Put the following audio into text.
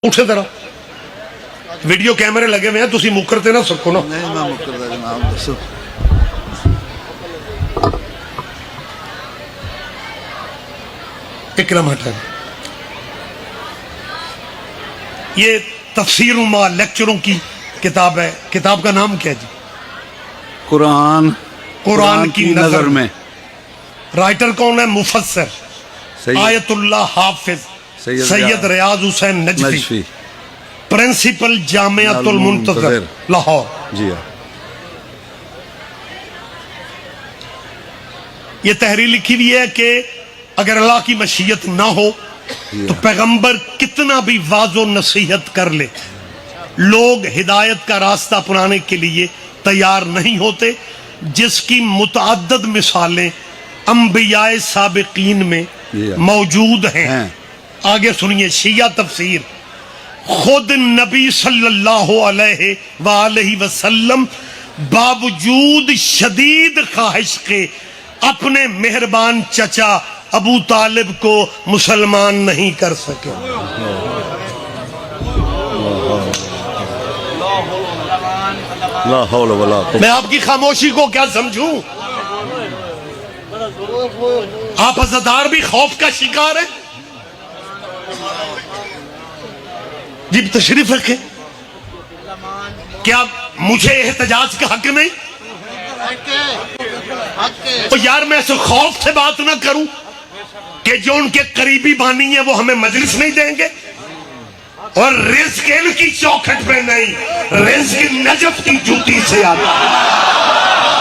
اٹھے ذرا ویڈیو کیمرے لگے ہوئے ہیں تسی مکرتے نہ سکو نا نہیں میں مکرتا جناب دسو اکرم ہٹا یہ تفسیر ما لیکچروں کی کتاب ہے. کتاب کا نام کیا جی؟ قرآن کی نظر میں. رائٹر کون ہے؟ مفسر آیت اللہ حافظ سید ریاض حسین نجفی پرنسپل جامعۃ المنتظر لاہور. جی ہاں یہ تحریر لکھی ہوئی ہے کہ اگر اللہ کی مشیت نہ ہو تو پیغمبر کتنا بھی واضح و نصیحت کر لے لوگ ہدایت کا راستہ اپنانے کے لیے تیار نہیں ہوتے، جس کی متعدد مثالیں انبیاء سابقین میں موجود ہیں. آگے سنیے شیعہ تفسیر. خود نبی صلی اللہ علیہ وآلہ وسلم باوجود شدید خواہش کے اپنے مہربان چچا ابو طالب کو مسلمان نہیں کر سکے. لا حول ولا قوت. میں آپ کی خاموشی کو کیا سمجھوں؟ آپ عزادار بھی خوف کا شکار ہیں. جی تشریف رکھیں. کیا مجھے احتجاج کا حق نہیں؟ تو یار میں ایسے خوف سے بات نہ کروں کہ جو ان کے قریبی بانی ہیں وہ ہمیں مجلس نہیں دیں گے، اور رزق ان کی چوکھٹ پہ نہیں، رزق نجف کی جوتی سے آتا ہے.